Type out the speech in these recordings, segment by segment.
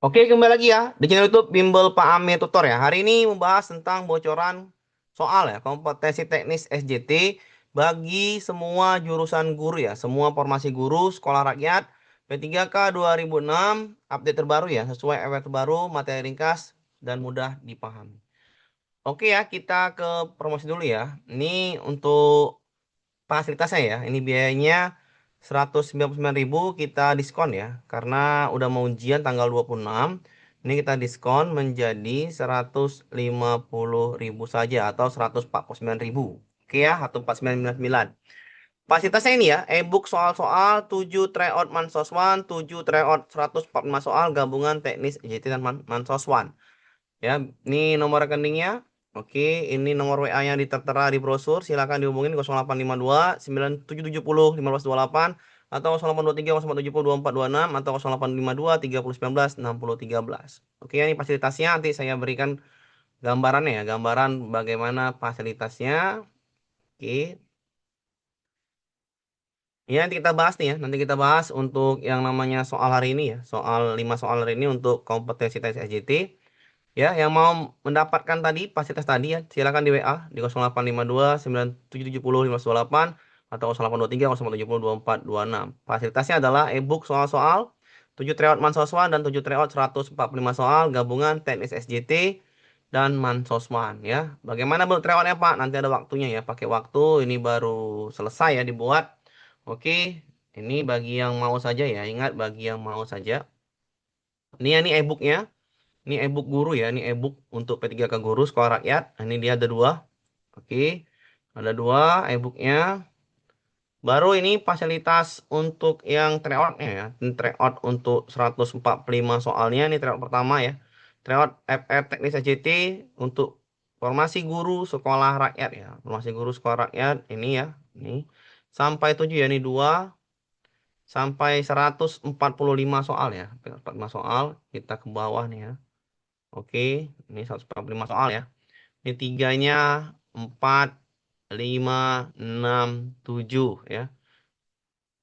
Oke, kembali lagi ya di channel YouTube Bimbel Pak Amir Tutor ya. Hari ini membahas tentang bocoran soal ya, kompetensi teknis SJT bagi semua jurusan guru ya, semua formasi guru sekolah rakyat P3K 2006 update terbaru ya, sesuai RW terbaru, materi ringkas dan mudah dipahami. Oke ya, kita ke promosi dulu ya. Ini untuk fasilitasnya ya. Ini biayanya 199.000 kita diskon ya. Karena udah mau ujian tanggal 26. Ini kita diskon menjadi 150.000 saja atau 149.000. Oke ya, 14999. Fasilitasnya ini ya, e-book soal-soal 7 tryout Mansoswan, 7 tryout 145 soal gabungan teknis EJT dan Mansoswan. Ya, ini nomor rekeningnya. Oke, ini nomor WA yang tertera di brosur. Silakan dihubungin 0852 9770 1528 atau 0823 0470 2426 atau 0852 3019 6013. Oke, ini fasilitasnya nanti saya berikan gambarannya ya, gambaran bagaimana fasilitasnya. Oke. Ya, nanti kita bahas nih ya. Nanti kita bahas untuk yang namanya soal hari ini ya. Soal 5 soal hari ini untuk kompetensi tes SJT. Ya, yang mau mendapatkan tadi fasilitas tadi ya, silakan di WA di 0852 9770 1528 atau 0823 0870 2426. Fasilitasnya adalah e-book soal-soal 7 tryout Mansoswan dan 7 tryout 145 soal gabungan teknis SJT dan Mansoswan ya. Bagaimana bentuk tryoutnya Pak? Nanti ada waktunya ya, pakai waktu ini baru selesai ya dibuat. Oke, ini bagi yang mau saja ya. Ingat bagi yang mau saja. Ini ya, ini e-booknya. Ini e-book guru ya, ini e-book untuk P3K guru sekolah rakyat. Nah, ini dia ada dua. Oke, ada dua e-booknya. Baru ini fasilitas untuk yang tryoutnya ya. Ini tryout untuk 145 soalnya. Ini tryout pertama ya. Tryout FR Teknis AJT untuk formasi guru sekolah rakyat ya. Formasi guru sekolah rakyat ini ya. Ini sampai 7 ya. Ini dua sampai 145 soal ya. 145 soal. Kita ke bawah nih ya. Oke, ini 145 soal ya. Ini tiganya 4, 5, 6, 7 ya.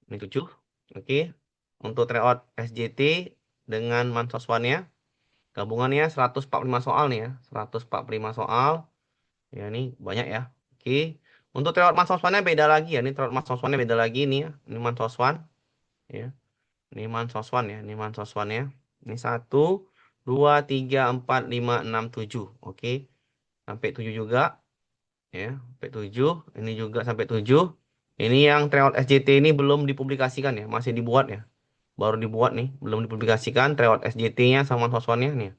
Ini 7. Oke. Untuk tryout SJT dengan Mansoswannya. Gabungannya 145 soal nih ya. 145 soal. Ya ini banyak ya. Oke. Untuk tryout Mansoswannya beda lagi ya. Ini tryout Mansoswannya beda lagi nih ya. Ini Mansoswan. Ya. Ini Mansoswan ya. Ini Mansoswannya. Ini 1, 2, 3, 4, 5, 6, 7. Oke. Sampai 7 juga. Ya, sampai 7. Ini juga sampai 7. Ini yang tryout SJT ini belum dipublikasikan ya, masih dibuat ya. Baru dibuat nih, belum dipublikasikan tryout SJT-nya sama soswannya nih.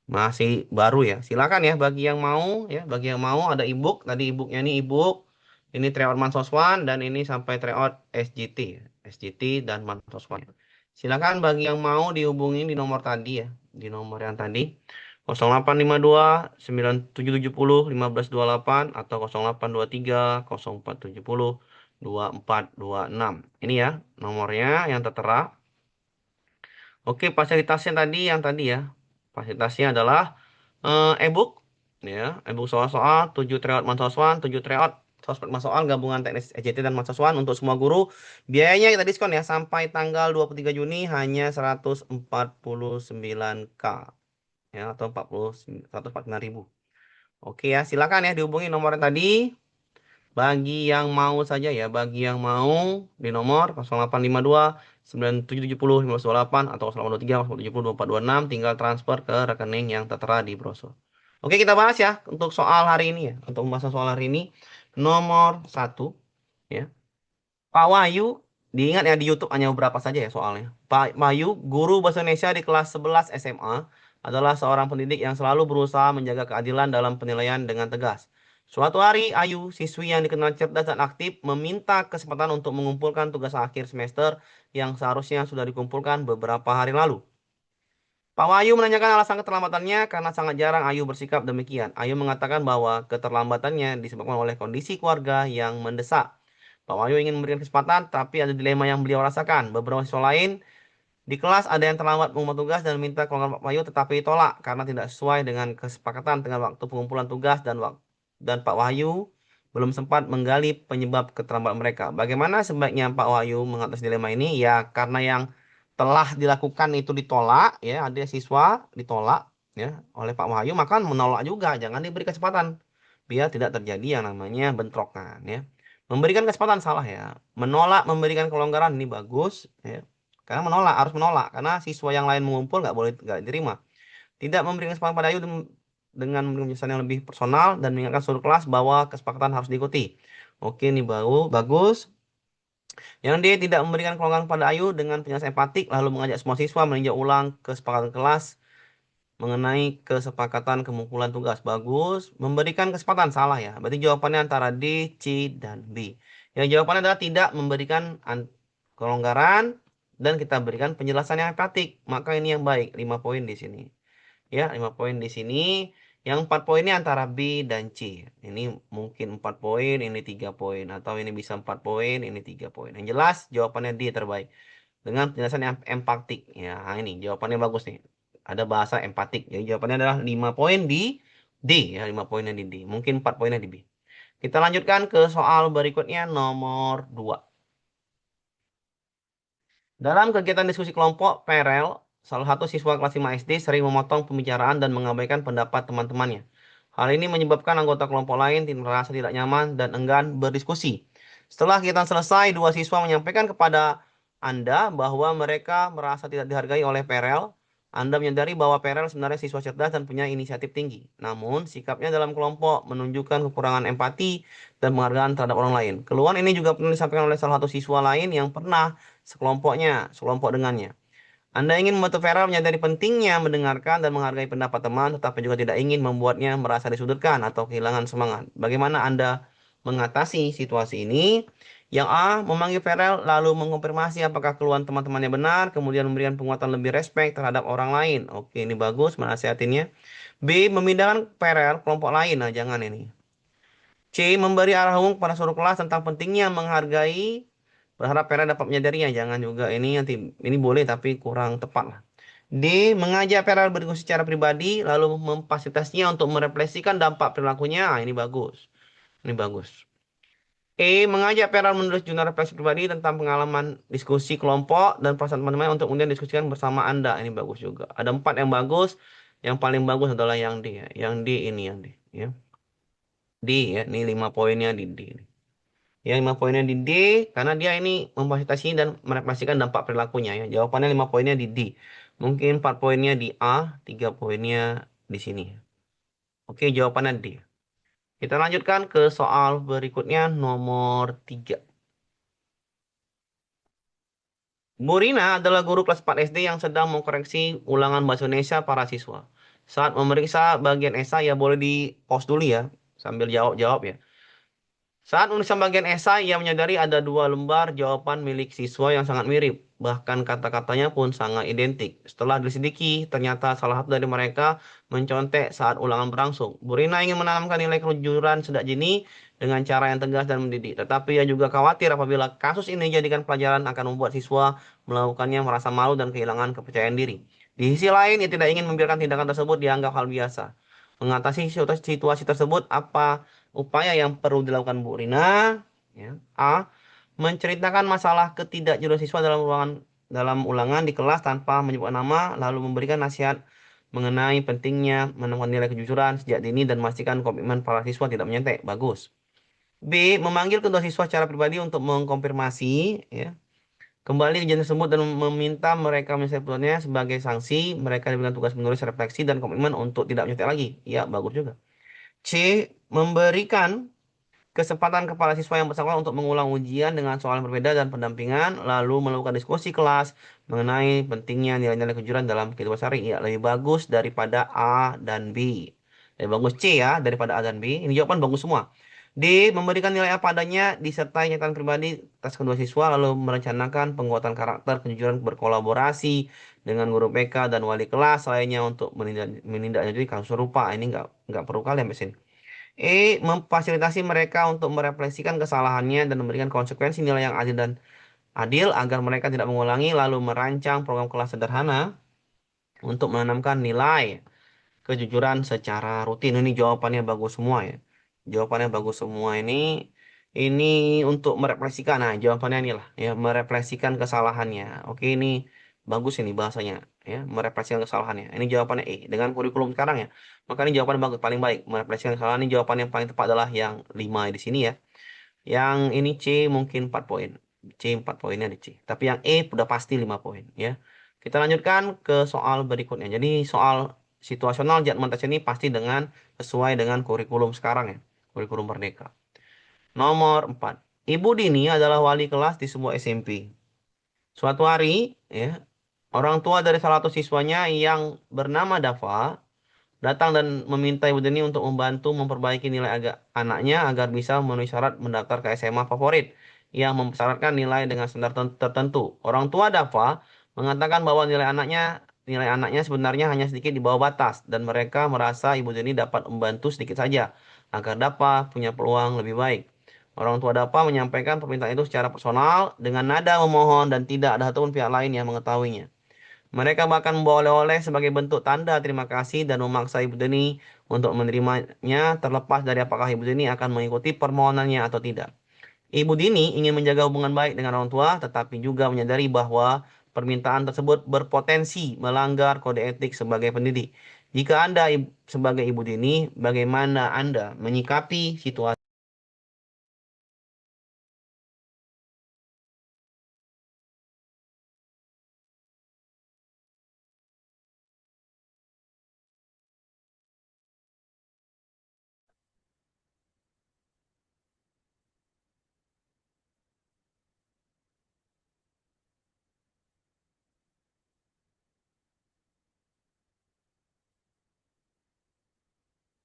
Masih baru ya. Silakan ya bagi yang mau ya, bagi yang mau ada ebook, tadi ebooknya ini ebook. Ini tryout Mansoswan dan ini sampai tryout SJT ya. SJT dan Mansoswan. Silakan bagi yang mau dihubungi di nomor tadi ya, di nomor yang tadi 0852 9770 1528 atau 0823 0470 2426. Ini ya nomornya yang tertera. Oke, fasilitasnya tadi yang tadi ya. Fasilitasnya adalah e-book ya, e-book soal-soal 7 tryout Mansoswan, 7 tryout 145 soal gabungan teknis EJT dan Mansoswan untuk semua guru. Biayanya kita diskon ya sampai tanggal 23 Juni hanya 149.000 ya atau 149.000. Oke ya, silakan ya dihubungi nomor yang tadi. Bagi yang mau saja ya, bagi yang mau di nomor 0852 9770 1528 atau 0823 070 2426 tinggal transfer ke rekening yang tertera di brosur. Oke, kita bahas ya untuk soal hari ini ya. Untuk pembahasan soal hari ini nomor satu ya. Pak Wahyu, diingat ya di YouTube hanya beberapa saja ya soalnya. Pak Wahyu, guru bahasa Indonesia di kelas 11 SMA, adalah seorang pendidik yang selalu berusaha menjaga keadilan dalam penilaian dengan tegas. Suatu hari, Ayu, siswi yang dikenal cerdas dan aktif, meminta kesempatan untuk mengumpulkan tugas akhir semester yang seharusnya sudah dikumpulkan beberapa hari lalu. Pak Wahyu menanyakan alasan keterlambatannya karena sangat jarang Ayu bersikap demikian. Ayu mengatakan bahwa keterlambatannya disebabkan oleh kondisi keluarga yang mendesak. Pak Wahyu ingin memberikan kesempatan, tapi ada dilema yang beliau rasakan. Beberapa siswa lain di kelas ada yang terlambat mengumpulkan tugas dan minta keluarga Pak Wahyu tetapi tolak karena tidak sesuai dengan kesepakatan dengan waktu pengumpulan tugas dan Pak Wahyu belum sempat menggali penyebab keterlambatan mereka. Bagaimana sebaiknya Pak Wahyu mengatasi dilema ini? Ya, karena yang telah dilakukan itu ditolak, ya, ada siswa ditolak, ya, oleh Pak Wahyu, maka menolak juga, jangan diberi kesempatan biar tidak terjadi yang namanya bentrokan, ya. Memberikan kesempatan salah, ya. Menolak memberikan kelonggaran ini bagus, ya. Karena menolak harus menolak karena siswa yang lain mengumpul nggak boleh, nggak diterima. Tidak memberikan kesempatan pada Ayu dengan memberikan penjelasan yang lebih personal dan mengingatkan seluruh kelas bahwa kesepakatan harus diikuti. Oke, ini baru bagus. Yang D, tidak memberikan kelonggaran pada Ayu dengan penjelasan empatik, lalu mengajak semua siswa meninjau ulang kesepakatan kelas mengenai kesepakatan kemungkulan tugas. Bagus. Memberikan kesempatan salah, ya. Berarti jawabannya antara D, C, dan B. Yang jawabannya adalah tidak memberikan kelonggaran dan kita berikan penjelasan yang empatik. Maka ini yang baik. 5 poin di sini. Ya, 5 poin di sini. Yang 4 poin ini antara B dan C. Ini mungkin 4 poin, ini 3 poin. Atau ini bisa 4 poin, ini 3 poin. Yang jelas jawabannya D terbaik. Dengan penjelasan yang empatik. Ya, ini jawabannya bagus nih. Ada bahasa empatik. Jadi jawabannya adalah 5 poin di D. Ya, 5 poinnya di D. Mungkin 4 poinnya di B. Kita lanjutkan ke soal berikutnya nomor 2. Dalam kegiatan diskusi kelompok PRL, salah satu siswa kelas 5 SD sering memotong pembicaraan dan mengabaikan pendapat teman-temannya. Hal ini menyebabkan anggota kelompok lain merasa tidak nyaman dan enggan berdiskusi. Setelah kegiatan selesai, dua siswa menyampaikan kepada Anda bahwa mereka merasa tidak dihargai oleh PRL. Anda menyadari bahwa PRL sebenarnya siswa cerdas dan punya inisiatif tinggi. Namun, sikapnya dalam kelompok menunjukkan kekurangan empati dan penghargaan terhadap orang lain. Keluhan ini juga pernah disampaikan oleh salah satu siswa lain yang pernah sekelompok dengannya. Anda ingin membantu Vera menyadari pentingnya mendengarkan dan menghargai pendapat teman, tetapi juga tidak ingin membuatnya merasa disudutkan atau kehilangan semangat. Bagaimana Anda mengatasi situasi ini? Yang A, memanggil Farel lalu mengkonfirmasi apakah keluhan teman-temannya benar, kemudian memberikan penguatan lebih respek terhadap orang lain. Oke, ini bagus menasihatinnya. B, memindahkan Farel kelompok lain. Nah, jangan ini. C. Memberi arah umum pada seluruh kelas tentang pentingnya menghargai. Berharap Vera dapat menyadarinya. Jangan juga ini nanti ini boleh tapi kurang tepat lah. D. Mengajak Vera berdiskusi secara pribadi lalu memfasilitasinya untuk merefleksikan dampak perilakunya. Ah, ini bagus. Ini bagus. E. Mengajak Vera menulis jurnal refleksi pribadi tentang pengalaman diskusi kelompok dan perasaan teman-teman untuk kemudian diskusikan bersama Anda. Ini bagus juga. Ada 4 yang bagus. Yang paling bagus adalah yang D, ya. Yang D ini yang D. Ya. D, ya. Ini 5 poinnya di D. Ya, 5 poinnya di D karena dia ini memfasilitasi dan merefleksikan dampak perilakunya, ya. Jawabannya 5 poinnya di D. Mungkin 4 poinnya di A, 3 poinnya di sini. Oke, jawabannya D. Kita lanjutkan ke soal berikutnya nomor 3. Bu Rina adalah guru kelas 4 SD yang sedang mengkoreksi ulangan bahasa Indonesia para siswa. Saat memeriksa bagian esai, ya boleh di pause dulu ya sambil jawab-jawab, ya. Saat menulis bagian esai, ia menyadari ada dua lembar jawaban milik siswa yang sangat mirip. Bahkan kata-katanya pun sangat identik. Setelah diselidiki, ternyata salah satu dari mereka mencontek saat ulangan berlangsung. Bu Rina ingin menanamkan nilai kejujuran sejak dini dengan cara yang tegas dan mendidik. Tetapi ia juga khawatir apabila kasus ini dijadikan pelajaran akan membuat siswa melakukannya merasa malu dan kehilangan kepercayaan diri. Di sisi lain, ia tidak ingin membiarkan tindakan tersebut dianggap hal biasa. Mengatasi situasi tersebut, apa upaya yang perlu dilakukan Bu Rina? Ya. A. Menceritakan masalah ketidakjujuran siswa dalam ulangan di kelas tanpa menyebut nama, lalu memberikan nasihat mengenai pentingnya menemukan nilai kejujuran sejak dini dan memastikan komitmen para siswa tidak menyentek. Bagus. B. Memanggil kedua siswa secara pribadi untuk mengkonfirmasi, ya, kembali kejadian tersebut dan meminta mereka menyelesaikannya sebagai sanksi. Mereka diberikan tugas menulis refleksi dan komitmen untuk tidak menyetek lagi. Ya, bagus juga. C. Memberikan kesempatan kepada siswa yang bersangkutan untuk mengulang ujian dengan soal yang berbeda dan pendampingan, lalu melakukan diskusi kelas mengenai pentingnya nilai-nilai kejujuran dalam kehidupan sehari. Ya, lebih bagus daripada A dan B. Lebih bagus C, ya, daripada A dan B. Ini jawaban bagus semua. D. Memberikan nilai apa adanya disertai nyataan pribadi atas kedua siswa, lalu merencanakan penguatan karakter kejujuran berkolaborasi dengan guru PK dan wali kelas lainnya untuk menindaklanjuti kasus serupa. Ini nggak perlu kali sampai sini. E. Memfasilitasi mereka untuk merefleksikan kesalahannya dan memberikan konsekuensi nilai yang adil agar mereka tidak mengulangi, lalu merancang program kelas sederhana untuk menanamkan nilai kejujuran secara rutin. Ini jawabannya bagus semua, ya. Jawabannya bagus semua ini untuk merefleksikan. Nah, jawabannya inilah, ya, merefleksikan kesalahannya. Oke, ini bagus ini bahasanya, ya, merefleksikan kesalahannya. Ini jawabannya E. Dengan kurikulum sekarang ya, maka ini jawaban bagus, paling baik. Merefleksikan kesalahan ini jawaban yang paling tepat adalah yang 5 di sini ya. Yang ini C mungkin 4 poin. C 4 poinnya di C. Tapi yang E udah pasti 5 poin ya. Kita lanjutkan ke soal berikutnya. Jadi soal situasional judgment test ini pasti sesuai dengan kurikulum sekarang ya. Kurikulum Merdeka. Nomor 4. Ibu Dini adalah wali kelas di sebuah SMP. Suatu hari, ya, orang tua dari salah satu siswanya yang bernama Dava datang dan meminta Ibu Dini untuk membantu memperbaiki nilai anaknya agar bisa memenuhi syarat mendaftar ke SMA favorit yang mempersyaratkan nilai dengan standar tertentu. Orang tua Dava mengatakan bahwa nilai anaknya sebenarnya hanya sedikit di bawah batas dan mereka merasa Ibu Dini dapat membantu sedikit saja agar Dava punya peluang lebih baik. Orang tua Dava menyampaikan permintaan itu secara personal dengan nada memohon dan tidak ada satupun pihak lain yang mengetahuinya. Mereka bahkan membawa oleh-oleh sebagai bentuk tanda terima kasih dan memaksa Ibu Deni untuk menerimanya terlepas dari apakah Ibu Deni akan mengikuti permohonannya atau tidak. Ibu Dini ingin menjaga hubungan baik dengan orang tua, tetapi juga menyadari bahwa permintaan tersebut berpotensi melanggar kode etik sebagai pendidik. Jika Anda sebagai Ibu Dini, bagaimana Anda menyikapi situasi?